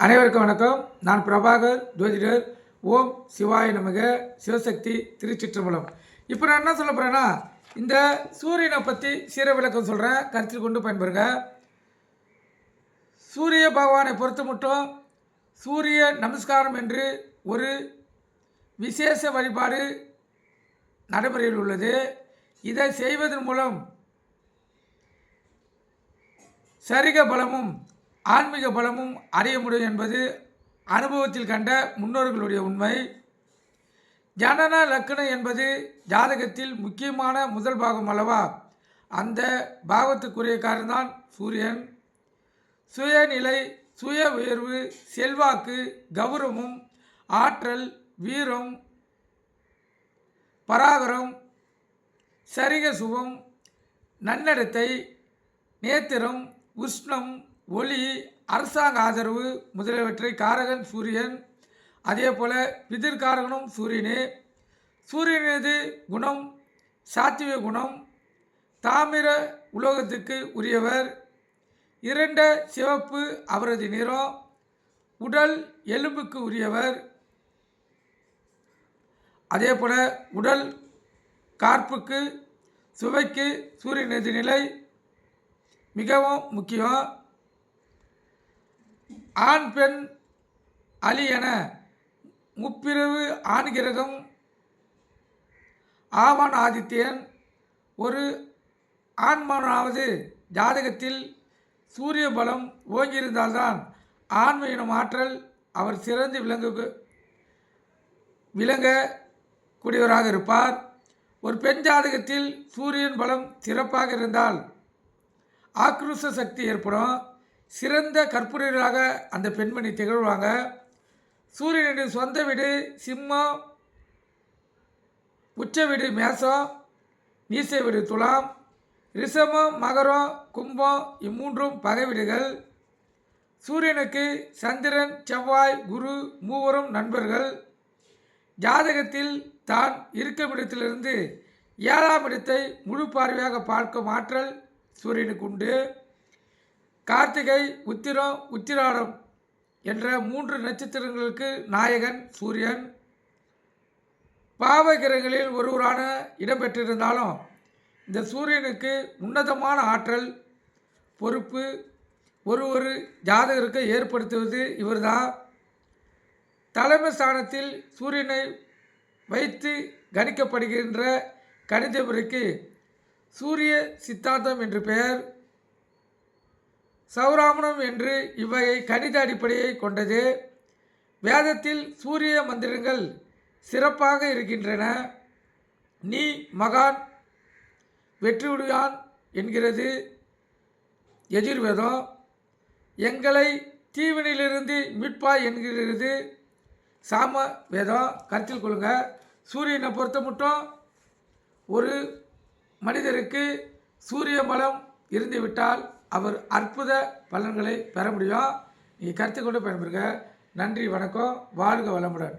அனைவருக்கும் வணக்கம். நான் பிரபாகர் ஜோதிடர். ஓம் சிவாய நமக. சிவசக்தி திருச்சிற்றம்பலம். இப்போ நான் என்ன சொல்ல போகிறேன்னா, இந்த சூரியனை பற்றி சீர விளக்கம் சொல்கிறேன், கருத்தில் கொண்டு பயன்பெறுங்க. சூரிய பகவானை பொறுத்த மட்டும் சூரிய நமஸ்காரம் என்று ஒரு விசேஷ வழிபாடு நடைமுறையில் உள்ளது. இதை செய்வதன் மூலம் சரிக பலமும் ஆன்மீக பலமும் அடைய முடியும் என்பது அனுபவத்தில் கண்ட முன்னோர்களுடைய உண்மை. ஜனன லக்கணம் என்பது ஜாதகத்தில் முக்கியமான முதல் பாகம் அல்லவா? அந்த பாகத்துக்குரிய காரணம்தான் சூரியன். சுயநிலை, சுய உயர்வு, செல்வாக்கு, கௌரவம், ஆற்றல், வீரம், பராகரம், சரிக சுகம், நன்னடத்தை, நேத்திரம், உஷ்ணம், ஒளி, அரசாங்க ஆதரவு முதலியவற்றை காரகன் சூரியன். அதே போல் பிதிர்காரகனும் சூரியனே. சூரியனது குணம் சாத்விக குணம். தாமிர உலோகத்துக்கு உரியவர். இரண்ட சிவப்பு அவரது நிறம். உடல் எலும்புக்கு உரியவர். அதே போல் உடல் கார்ப்புக்கு சுவைக்கு சூரியனது நிலை மிகவும் முக்கியம். ஆண் பெண் அலி என முப்பிரிவு ஆண் கிரகம் ஆவான் ஆதித்யன். ஒரு ஆண்மனாவது ஜாதகத்தில் சூரிய பலம் ஓங்கியிருந்தால்தான் ஆண்மையினம் ஆற்றல் அவர் சிறந்து விளங்கக்கூடியவராக இருப்பார். ஒரு பெண் ஜாதகத்தில் சூரியன் பலம் சிறப்பாக இருந்தால் ஆக்ரோஷ சக்தி ஏற்படும். சிறந்த கற்புரையராக அந்த பெண்மணி திகழ்வாங்க. சூரியனுடைய சொந்த வீடு சிம்மம், உச்ச வீடு மேசம், நீச வீடு துலாம், ரிஷபம், மகரம், கும்பம் இம்மூன்றும் பகை வீடுகள். சூரியனுக்கு சந்திரன், செவ்வாய், குரு மூவரும் நண்பர்கள். ஜாதகத்தில் தான் இருக்கும் இடத்திலிருந்து 7ஆம் இடத்தை முழு பார்வையாக பார்க்கும் ஆற்றல் சூரியனுக்கு உண்டு. கார்த்திகை, உத்திரம், உத்திராடம் என்ற 3 நட்சத்திரங்களுக்கு நாயகன் சூரியன். பாவகிரகங்களில் ஒருவரான இடம்பெற்றிருந்தாலும் இந்த சூரியனுக்கு உன்னதமான ஆற்றல் பொறுப்பு ஒரு ஜாதகருக்கு ஏற்படுத்துவது இவர்தான். தலைமை ஸ்தானத்தில் சூரியனை வைத்து கணிக்கப்படுகின்ற கணித முறைக்கு சூரிய சித்தாந்தம் என்று பெயர். சௌராமணம் என்று இவ்வகை கணித அடிப்படையை கொண்டது. வேதத்தில் சூரிய மந்திரங்கள் சிறப்பாக இருக்கின்றன. நீ மகான் வெற்றியுடையான் என்கிறது எஜுர்வேதம். எங்களை தீவினிலிருந்து மீட்பாய் என்கிறது சாம வேதம். கருத்தில் கொள்ளுங்க. சூரியனை பொறுத்த மட்டும் ஒரு மனிதருக்கு சூரிய பலம் இருந்துவிட்டால் அவர் அற்புத பலன்களை பெற முடியும். நீங்கள் கருத்து கொண்டு பயன்பெறுங்க. நன்றி, வணக்கம், வாழ்க வளமுடன்.